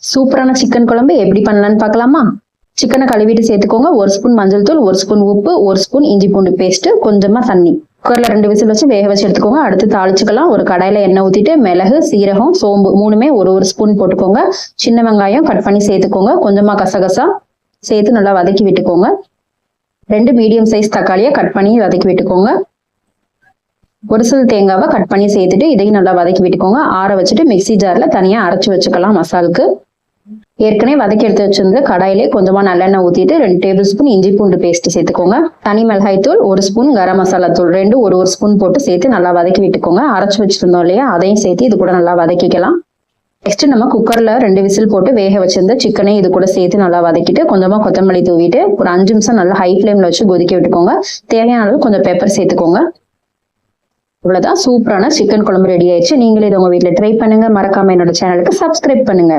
சூப்பரான சிக்கன் குழம்பு எப்படி பண்ணலாம்னு பார்க்கலாமா? சிக்கனை கழுவிட்டு சேர்த்துக்கோங்க. 1 ஸ்பூன் மஞ்சள் தூள், 1 ஸ்பூன் உப்பு, 1 ஸ்பூன் இஞ்சி பூண்டு பேஸ்ட், கொஞ்சமா தண்ணி. குக்கர்ல 2 விசில் வச்சு வேக வச்சு எடுத்துக்கோங்க. அடுத்து தாளிச்சுக்கலாம். ஒரு கடாயில எண்ணெய் ஊத்திட்டு மிளகு, சீரகம், சோம்பு மூணுமே ஒரு ஸ்பூன் போட்டுக்கோங்க. சின்ன வெங்காயம் கட் பண்ணி சேர்த்துக்கோங்க. கொஞ்சமா கசகசா சேர்த்து நல்லா வதக்கி விட்டுக்கோங்க. 2 மீடியம் சைஸ் தக்காளியை கட் பண்ணி வதக்கி விட்டுக்கோங்க. ஒரு சில தேங்காவை கட் பண்ணி சேர்த்துட்டு இதையும் நல்லா வதக்கி விட்டுக்கோங்க. ஆற வச்சுட்டு மிக்சி ஜார்ல தனியா அரைச்சு வச்சுக்கலாம் மசாலுக்கு. ஏற்கனவே வதக்கி எடுத்து வச்சிருந்து கடாயிலே கொஞ்சமா நல்லெண்ணெய் ஊத்திட்டு 2 டேபிள் ஸ்பூன் இஞ்சி பூண்டு பேஸ்ட் சேர்த்துக்கோங்க. தனி மிளகாய் தூள் 1 ஸ்பூன், கரம் மசாலா தூள் 2 ஒரு ஸ்பூன் போட்டு சேர்த்து நல்லா வதக்கி விட்டுக்கோங்க. அரைச்சு வச்சிருந்தோம் இல்லையா, அதையும் சேர்த்து இது கூட நல்லா வதக்கிக்கலாம். நெக்ஸ்ட் நம்ம குக்கர்ல 2 விசில் போட்டு வேக வச்சிருந்த சிக்கனை இது கூட சேர்த்து நல்லா வதக்கிட்டு கொஞ்சமா கொத்தமல்லி தூவிட்டு ஒரு 5 நிமிஷம் நல்லா ஹை ஃப்ளேம்ல வச்சு கொதிக்க விட்டுக்கோங்க. தேவையான அளவு கொஞ்சம் பெப்பர் சேர்த்துக்கோங்க. இவ்வளவுதான், சூப்பரான சிக்கன் குழம்பு ரெடி ஆயிடுச்சு. நீங்களே இதை உங்க வீட்டுல ட்ரை பண்ணுங்க. மறக்காம என்னோட சேனலுக்கு சப்ஸ்கிரைப் பண்ணுங்க.